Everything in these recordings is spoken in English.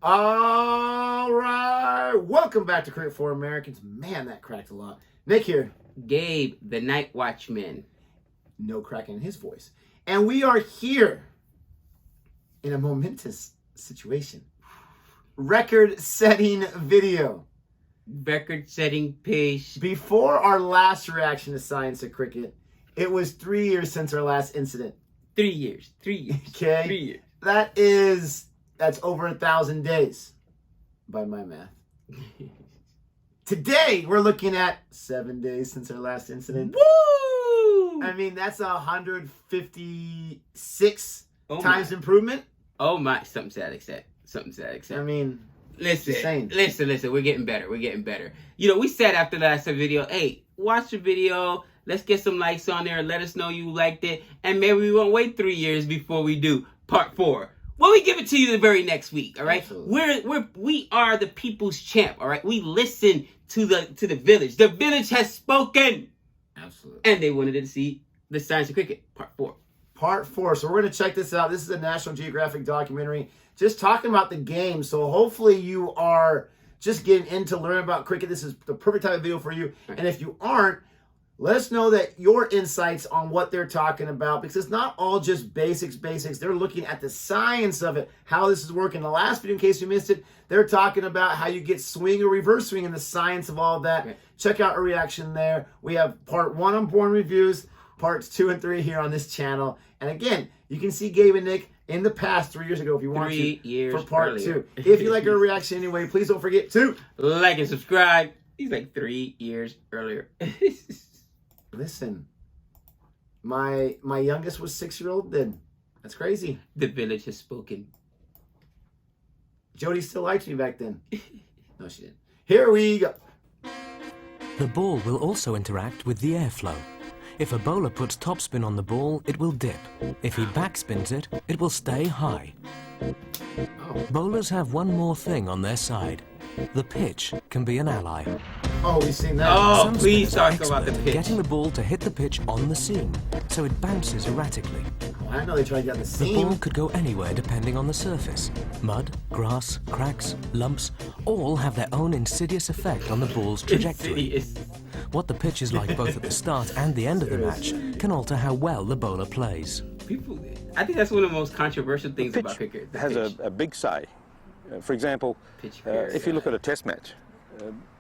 All right, welcome back to Cricket for Americans. Man, that cracked a lot. Nick here. Gabe, the Night Watchman. No cracking in his voice. And we are here in a momentous situation. Record-setting video. Record-setting piece. Before our last reaction to science of cricket, it was 3 years since our last incident. 3 years. 3 years. Okay? 3 years. That's over 1,000 days by my math. Today, we're looking at 7 days since our last incident. Woo! I mean, that's 156 times improvement. Oh my, something to that extent. I mean, listen, we're getting better. You know, we said after the last video, hey, watch the video. Let's get some likes on there. Let us know you liked it. And maybe we won't wait 3 years before we do part 4. Well, we give it to you the very next week, all right? Absolutely. We are the people's champ, all right? We listen to the village. The village has spoken. Absolutely. And they wanted to see the science of cricket, part 4. Part 4. So we're going to check this out. This is a National Geographic documentary just talking about the game. So hopefully you are just getting in to learn about cricket. This is the perfect type of video for you. Right. And if you aren't, let us know that your insights on what they're talking about, because it's not all just basics. They're looking at the science of it, how this is working. The last video, in case you missed it, they're talking about how you get swing or reverse swing and the science of all of that. Okay. Check out our reaction there. We have part 1 on Boring Reviews, parts 2 and 3 here on this channel. And again, you can see Gabe and Nick in the past 3 years ago if you want 3 years for part earlier. 2. If you like our reaction anyway, please don't forget to like and subscribe. He's like 3 years earlier. Listen, my youngest was 6-year-old then. That's crazy. The village has spoken. Jody still liked me back then. No, she didn't. Here we go. The ball will also interact with the airflow. If a bowler puts topspin on the ball, it will dip. If he backspins it, it will stay high. Oh. Bowlers have one more thing on their side. The pitch can be an ally. Oh, we've seen that. Oh, Some please spinners talk are about the expert pitch. at getting the ball to hit the pitch on the seam, so it bounces erratically. Oh, I know they tried to get the The seam. ball could go anywhere depending on the surface. Mud, grass, cracks, lumps, all have their own insidious effect on the ball's trajectory. What the pitch is like both at the start and the end of the match can alter how well the bowler plays. I think that's one of the most controversial things about cricket. It has a big say. For example, if you look at a test match,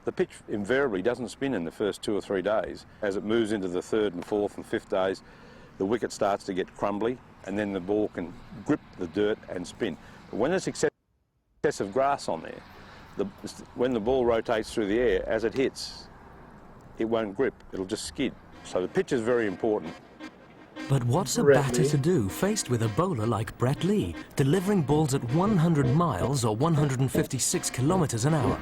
the pitch invariably doesn't spin in the first 2 or 3 days. As it moves into the 3rd and 4th and 5th days, the wicket starts to get crumbly, and then the ball can grip the dirt and spin. But when there's excessive grass on there, when the ball rotates through the air, as it hits, it won't grip, it'll just skid. So the pitch is very important. But what's a batter to do faced with a bowler like Brett Lee, delivering balls at 100 miles or 156 kilometers an hour?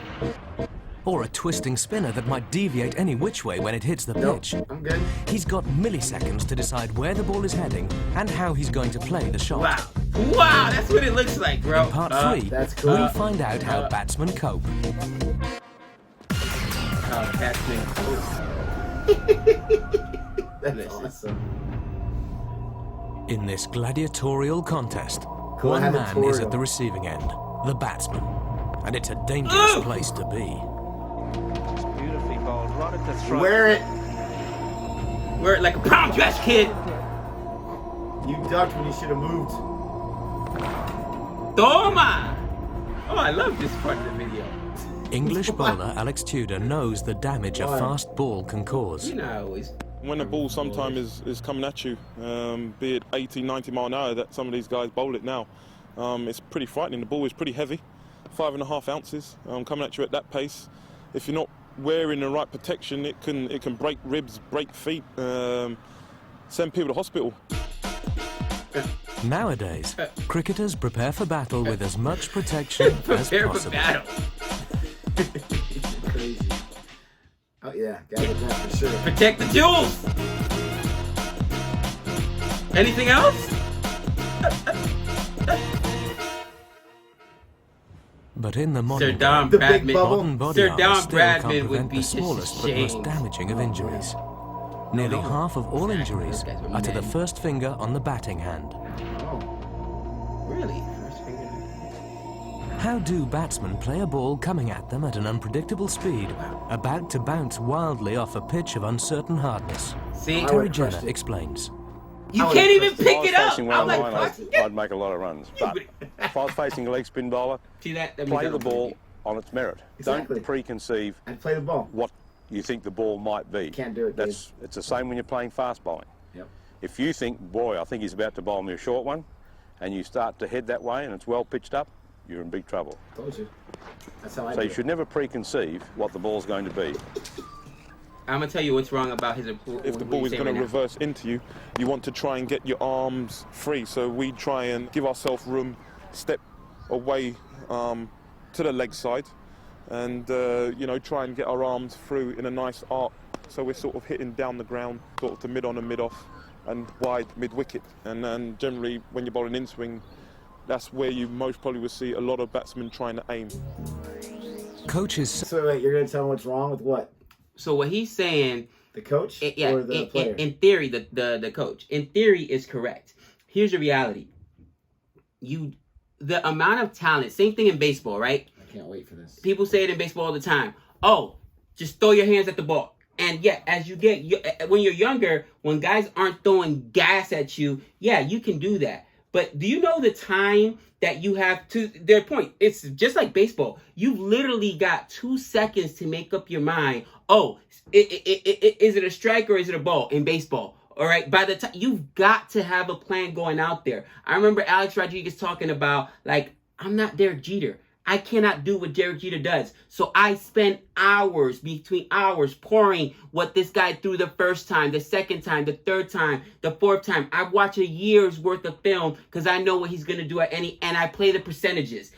Or a twisting spinner that might deviate any which way when it hits the pitch? I'm good. He's got milliseconds to decide where the ball is heading and how he's going to play the shot. Wow, that's what it looks like, bro. In part 3, cool. we find out how batsmen cope. Batsmen cope. That's awesome. In this gladiatorial contest, one man is at the receiving end, the batsman. And it's a dangerous place to be. It's beautifully bowled, right at the throat. Wear it like a prom dress, kid. You ducked when you should have moved. Toma! Oh, I love this part of the video. English bowler Alex Tudor knows the damage a fast ball can cause. You know, I always... When a ball sometimes is coming at you, be it 80, 90 mile an hour, that some of these guys bowl it now, it's pretty frightening. The ball is pretty heavy, 5.5 ounces, coming at you at that pace. If you're not wearing the right protection, it can break ribs, break feet, send people to hospital. Nowadays, cricketers prepare for battle with as much protection as Prepare possible. for battle. Crazy. Oh yeah, gotta get that for sure. Protect the jewels. Anything else? But in the Sir modern Don The big Bradman, bubble. modern body Sir armor Don still can't Bradman would prevent be the smallest but most ashamed. damaging of injuries. Nearly half of all injuries are to the first finger on the batting hand. Oh. Really? First finger. How do batsmen play a ball coming at them at an unpredictable speed, about to bounce wildly off a pitch of uncertain hardness? See? Terry Jenner explains. You can't even pick it up. Facing I'm one like, of mine, I'd make a lot of runs. But if I was facing a leg spin bowler, see that means play I the don't ball believe on its merit. Exactly. Don't preconceive And play the ball. what you think the ball might be. Can't do it, Gabe. It's the same when you're playing fast bowling. Yep. If you think, boy, I think he's about to bowl me a short one, and you start to head that way and it's well pitched up, you're in big trouble. Told you. That's how I So do you should never preconceive what the ball's going to be. I'm gonna tell you what's wrong about his. If the ball is going to reverse into you, you want to try and get your arms free. So we try and give ourselves room, step away to the leg side, and you know, try and get our arms through in a nice arc. So we're sort of hitting down the ground, sort of to mid on and mid off, and wide mid wicket. And then generally, when you're bowling in swing, that's where you most probably will see a lot of batsmen trying to aim. Coaches. So wait, you're going to tell me what's wrong with what? So what he's saying, The coach yeah, or the player? in theory, the coach, in theory, is correct. Here's the reality: the amount of talent. Same thing in baseball, right? I can't wait for this. People say it in baseball all the time. Oh, just throw your hands at the ball. And yeah, as you get, when you're younger, when guys aren't throwing gas at you, yeah, you can do that. But do you know the time that you have to, their point, it's just like baseball. You've literally got 2 seconds to make up your mind. Oh, is it a strike or is it a ball in baseball? All right. By the time, you've got to have a plan going out there. I remember Alex Rodriguez talking about, like, I'm not Derek Jeter. I cannot do what Derek Jeter does. So I spend hours, between hours, pouring what this guy threw the first time, the second time, the third time, the fourth time. I watch a year's worth of film because I know what he's going to do at any, and I play the percentages.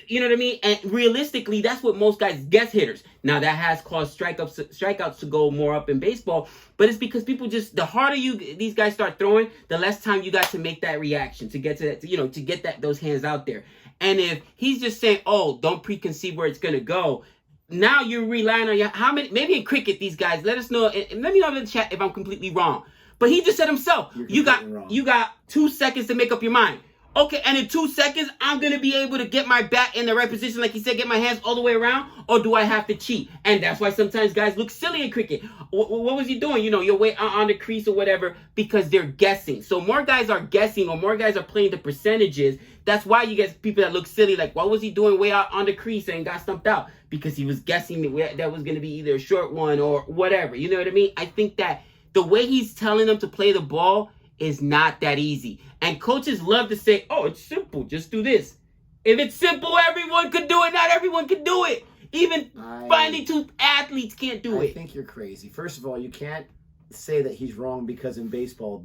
You know what I mean? And realistically, that's what most guys guess hitters. Now, that has caused strikeouts to go more up in baseball, but it's because people just, the harder these guys start throwing, the less time you got to make that reaction, to get to that, you know, to get those hands out there. And if he's just saying, oh, don't preconceive where it's going to go, now you're relying on how many, maybe in cricket, these guys, let us know, and let me know in the chat if I'm completely wrong. But he just said himself, you got 2 seconds to make up your mind. Okay, and in 2 seconds, I'm going to be able to get my bat in the right position, like he said, get my hands all the way around, or do I have to cheat? And that's why sometimes guys look silly in cricket. What was he doing? You know, you're way on the crease or whatever, because they're guessing. So more guys are guessing, or more guys are playing the percentages. That's why you get people that look silly, like, what was he doing way out on the crease and got stumped out? Because he was guessing that was going to be either a short one or whatever. You know what I mean? I think that the way he's telling them to play the ball is not that easy. And coaches love to say, oh, it's simple, just do this. If it's simple, everyone could do it. Not everyone could do it. Even finely tuned athletes can't do it. I think you're crazy. First of all, you can't say that he's wrong because in baseball,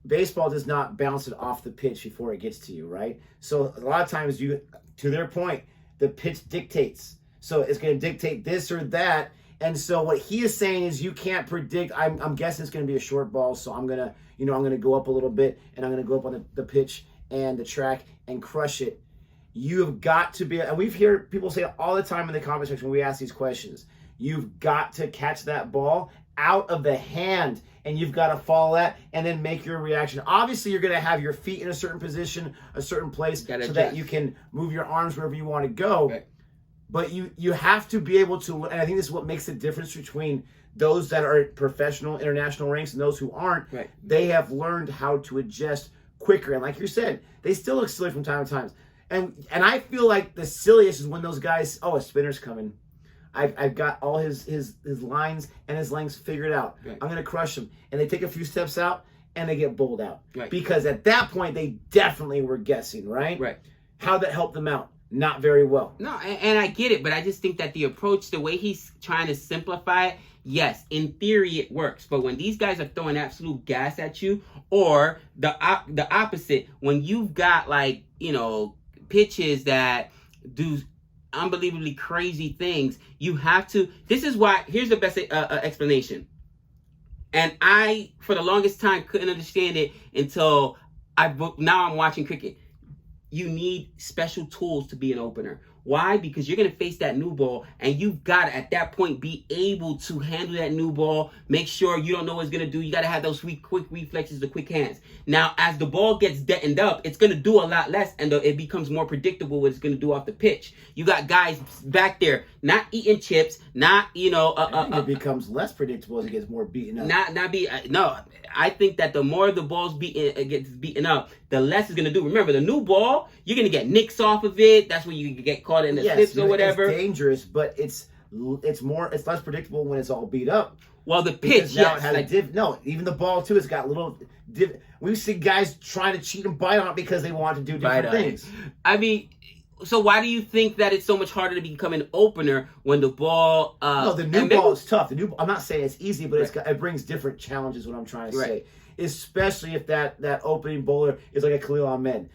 baseball does not bounce it off the pitch before it gets to you, right? So a lot of times, to their point, the pitch dictates. So it's going to dictate this or that. And so what he is saying is you can't predict. I'm guessing it's going to be a short ball, so I'm gonna go up a little bit, and I'm gonna go up on the pitch and the track and crush it. You've got to be, and we've heard people say it all the time in the comment section when we ask these questions. You've got to catch that ball out of the hand, and you've got to follow that and then make your reaction. Obviously, you're going to have your feet in a certain position, a certain place, so that you can move your arms wherever you want to go. Right. But you have to be able to, and I think this is what makes the difference between those that are at professional, international ranks and those who aren't. Right. They have learned how to adjust quicker. And like you said, they still look silly from time to time. And I feel like the silliest is when those guys, oh, a spinner's coming. I've got all his lines and his lengths figured out. Right. I'm going to crush him. And they take a few steps out and they get bowled out. Right. Because at that point, they definitely were guessing, right? Right. How'd that help them out? Not very well. No, and I get it, but I just think that the approach, the way he's trying to simplify it, yes, in theory it works. But when these guys are throwing absolute gas at you, or the opposite, when you've got, like, you know, pitches that do unbelievably crazy things, you have to. This is why. Here's the best explanation. And I, for the longest time, couldn't understand it until now I'm watching cricket. You need special tools to be an opener. Why? Because you're going to face that new ball, and you've got to, at that point, be able to handle that new ball. Make sure you don't know what it's going to do. You got to have those quick reflexes, the quick hands. Now, as the ball gets deadened up, it's going to do a lot less, and it becomes more predictable what it's going to do off the pitch. You got guys back there not eating chips, not, I think it becomes less predictable as it gets more beaten up. No, I think that the more the ball's gets beaten up, the less it's going to do. Remember, the new ball, you're going to get nicks off of it. That's where you get caught in the slips or whatever. It's dangerous, but it's less predictable when it's all beat up. Well, the pitch, now it has even the ball too. It's got little We've seen guys trying to cheat and bite on it because they want to do different things. I mean, so why do you think that it's so much harder to become an opener when the ball? No, the new ball is tough. I'm not saying it's easy, but it brings different challenges. What I'm trying to say, especially if that opening bowler is like a Khalil Ahmed,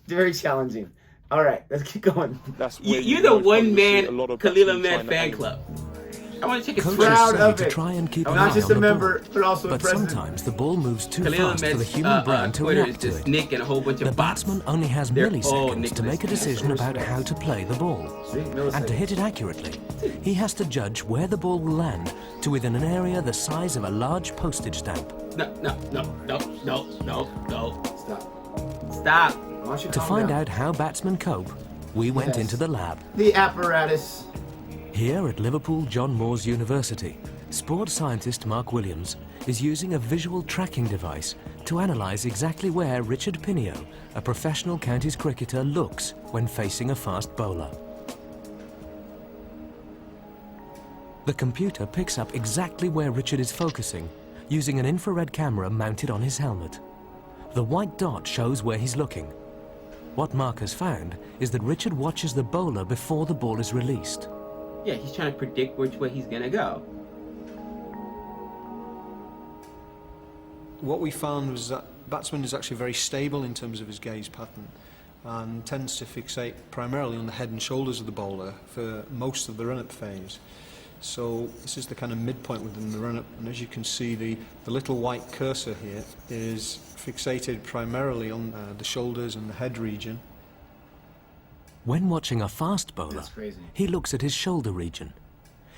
very challenging. All right, let's keep going. You're the one-man Khalil Ahmed fan club. I want to take a proud of it. Try and keep I'm not just a member, ball, but also a but president. Sometimes the ball moves too Khalil fast for the human brain to Twitter react is to just it. Nick and a whole bunch of The batsman only has milliseconds to make a decision about how to play the ball. And to hit it accurately, he has to judge where the ball will land to within an area the size of a large postage stamp. No. Stop. To find out how batsmen cope, we went into the lab. The apparatus. Here at Liverpool John Moores University, sports scientist Mark Williams is using a visual tracking device to analyse exactly where Richard Pineo, a professional counties cricketer, looks when facing a fast bowler. The computer picks up exactly where Richard is focusing using an infrared camera mounted on his helmet. The white dot shows where he's looking. What Mark has found is that Richard watches the bowler before the ball is released. Yeah, he's trying to predict which way he's going to go. What we found was that batsman is actually very stable in terms of his gaze pattern and tends to fixate primarily on the head and shoulders of the bowler for most of the run-up phase. So this is the kind of midpoint within the run-up, and as you can see, the little white cursor here is fixated primarily on the shoulders and the head region. When watching a fast bowler, he looks at his shoulder region.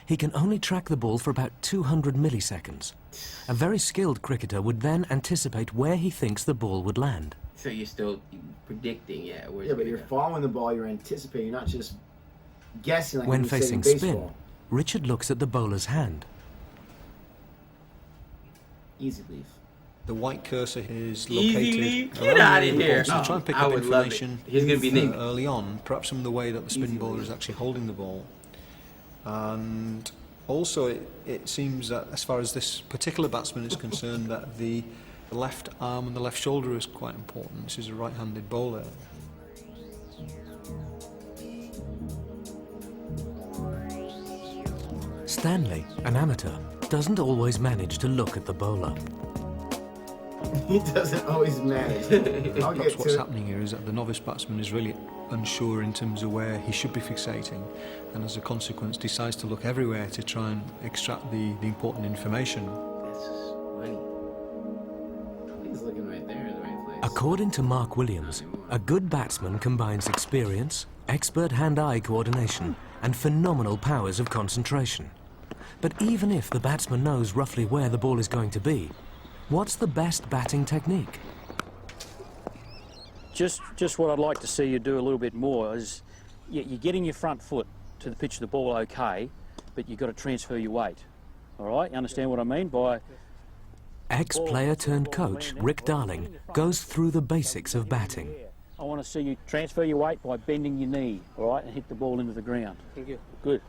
He can only track the ball for about 200 milliseconds. A very skilled cricketer would then anticipate where he thinks the ball would land. So you're still predicting, but you're following the ball, you're anticipating, you're not just guessing like when you say in facing baseball. spin, Richard looks at the bowler's hand. Easy leaf. The white cursor is located. Easy leaf, get out of here! So try and pick up information He's going to be Nick. early on, perhaps from the way that the spin bowler is actually holding the ball. And also, it seems that as far as this particular batsman is concerned, that the left arm and the left shoulder is quite important. This is a right-handed bowler. Stanley, an amateur, doesn't always manage to look at the bowler. He doesn't always manage. Perhaps what's happening here is that the novice batsman is really unsure in terms of where he should be fixating, and as a consequence decides to look everywhere to try and extract the important information. That's funny. He's looking right there in the right place. According to Mark Williams, a good batsman combines experience, expert hand-eye coordination, and phenomenal powers of concentration. But even if the batsman knows roughly where the ball is going to be, what's the best batting technique? Just what I'd like to see you do a little bit more is you're getting your front foot to the pitch of the ball okay, but you've got to transfer your weight. All right, you understand what I mean by... Ex-player turned coach Rick Darling goes through the basics of batting. I want to see you transfer your weight by bending your knee, all right, and hit the ball into the ground. Thank you. Good.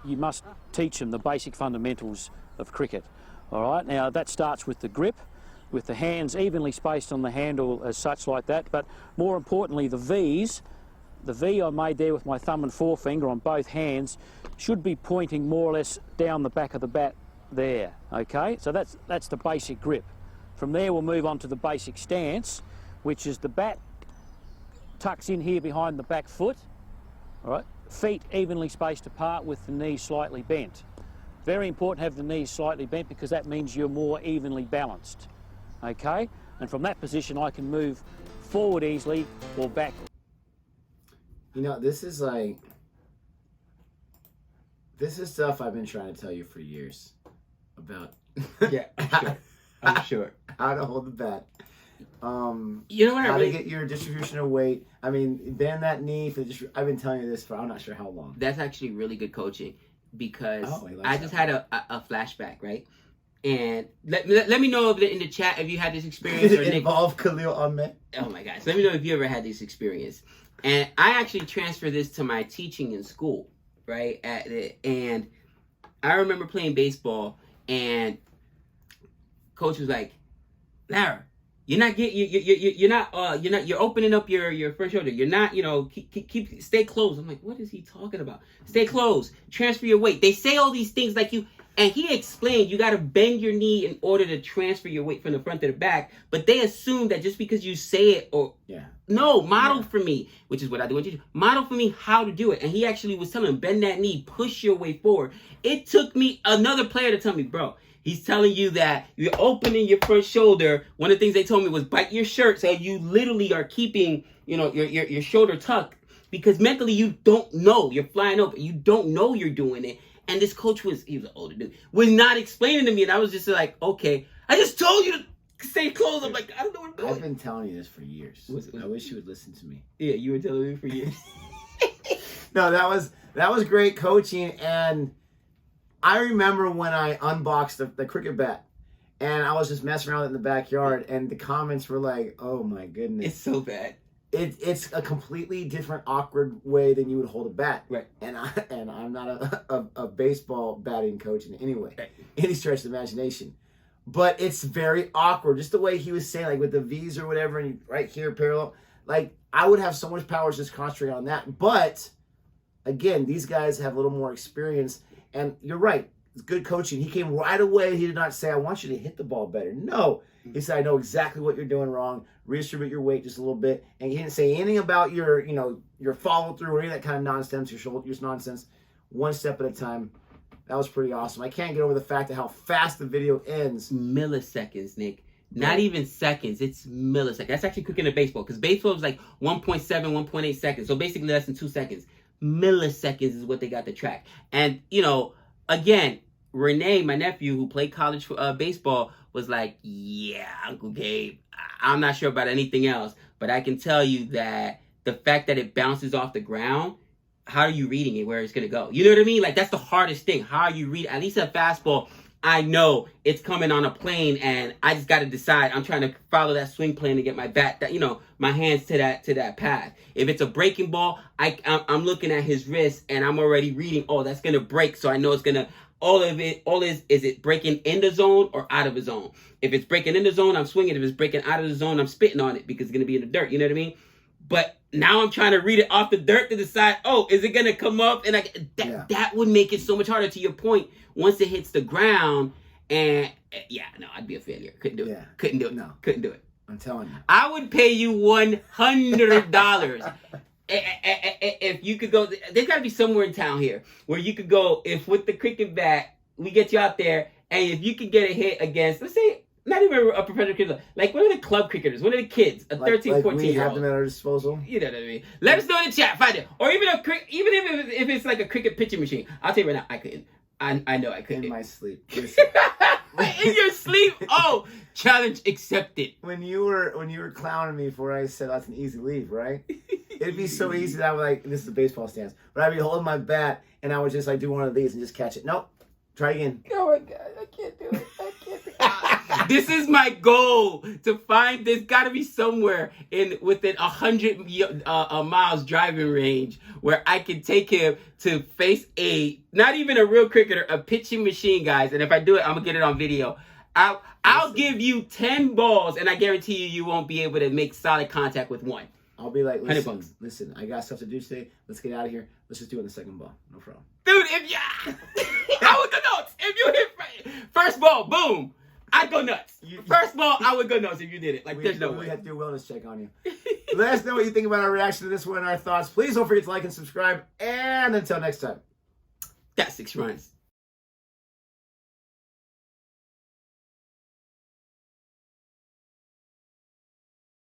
You must teach them the basic fundamentals of cricket. All right, now that starts with the grip, with the hands evenly spaced on the handle as such like that, but more importantly the V's. The V I made there with my thumb and forefinger on both hands should be pointing more or less down the back of the bat there, okay? So that's the basic grip. From there we'll move on to the basic stance, which is the bat tucks in here behind the back foot, all right? Feet evenly spaced apart with the knees slightly bent. Very important to have the knees slightly bent because that means you're more evenly balanced, okay? And from that position I can move forward easily or back. You know, this is stuff I've been trying to tell you for years about. Yeah, I'm sure. How to hold the bat. You know what? How to get your distribution of weight. I mean, bend that knee for the I've been telling you this for I'm not sure how long. That's actually really good coaching because I just that. had a flashback, right? And let me know in the chat if you had this experience. Or Involve Khalil Ahmed. Oh my gosh. Let me know if you ever had this experience. And I actually transferred this to my teaching in school, right? And I remember playing baseball, and coach was like, Lara, you're opening up your front shoulder. You're not, stay closed. I'm like, what is he talking about? Stay closed. Transfer your weight. They say all these things like you. And he explained you got to bend your knee in order to transfer your weight from the front to the back. But they assume that just because you say it model for me, which is what I do in teaching. Model for me how to do it. And he actually was telling him, bend that knee, push your way forward. It took me another player to tell me, bro, he's telling you that you're opening your front shoulder. One of the things they told me was bite your shirt so you literally are keeping, your shoulder tucked. Because mentally you don't know. You're flying open. You don't know you're doing it. And this coach he was an older dude, was not explaining to me. And I was just like, okay, I just told you to stay close. I'm like, I don't know what I'm doing. I've been telling you this for years. I wish you would listen to me. Yeah, you were telling me for years. No, that was great coaching. And I remember when I unboxed the cricket bat. And I was just messing around in the backyard. And the comments were like, oh my goodness. It's so bad. It's a completely different, awkward way than you would hold a bat. Right. And I'm not a baseball batting coach in any way, any stretch of the imagination. But it's very awkward. Just the way he was saying, like with the V's or whatever, and right here parallel. Like I would have so much power to just concentrate on that. But again, these guys have a little more experience. And you're right. It's good coaching. He came right away. He did not say, I want you to hit the ball better. No. He said, I know exactly what you're doing wrong. Redistribute your weight just a little bit. And he didn't say anything about your follow through or any of that kind of nonsense, your nonsense. One step at a time. That was pretty awesome. I can't get over the fact of how fast the video ends. Milliseconds, Nick. Not even seconds. It's milliseconds. That's actually quicker than baseball because baseball is like 1.7, 1.8 seconds. So basically less than 2 seconds. Milliseconds is what they got to track. And, again, Renee, my nephew who played college baseball, was like, yeah, Uncle Gabe, I'm not sure about anything else, but I can tell you that the fact that it bounces off the ground, how are you reading it, where it's going to go? You know what I mean? Like, that's the hardest thing. How are you reading? At least a fastball, I know it's coming on a plane, and I just got to decide. I'm trying to follow that swing plane to get my bat, my hands to that path. If it's a breaking ball, I'm looking at his wrist, and I'm already reading, oh, that's going to break, so I know it's going to... All is it breaking in the zone or out of the zone? If it's breaking in the zone, I'm swinging. If it's breaking out of the zone, I'm spitting on it because it's going to be in the dirt. You know what I mean? But now I'm trying to read it off the dirt to decide, oh, is it going to come up? And that would make it so much harder. To your point, once it hits the ground, and I'd be a failure. Couldn't do it. Couldn't do it. No. Couldn't do it. I'm telling you. I would pay you $100. If you could go, there's got to be somewhere in town here where you could go. If with the cricket bat, we get you out there, and if you could get a hit against, let's say, not even a professional cricketer, like one of the club cricketers, one of the kids, a 13, 14 we year have old. them at our disposal. You know what I mean? Let us know in the chat. Find it, or even if it's like a cricket pitching machine. I'll tell you right now, I couldn't. I know I couldn't. In my sleep. In your sleep? Oh, challenge accepted. When you were clowning me for I said that's an easy leave, right? It'd be so easy that I would like, this is a baseball stance, but I'd be holding my bat and I would just like do one of these and just catch it. Nope. Try again. Oh my God, I can't do it. This is my goal, to find, there's got to be somewhere within 100 miles driving range where I can take him to face not even a real cricketer, a pitching machine, guys. And if I do it, I'm going to get it on video. I'll give you 10 balls and I guarantee you won't be able to make solid contact with one. I'll be like, listen, I got stuff to do today. Let's get out of here. Let's just do it in the second ball. No problem. Dude, I would go nuts. If you hit first ball, boom, I'd go nuts. First ball, I would go nuts if you did it. Like, there's no way. We have to do a wellness check on you. Let us know what you think about our reaction to this one and our thoughts. Please don't forget to like and subscribe. And until next time. That's 6 runs.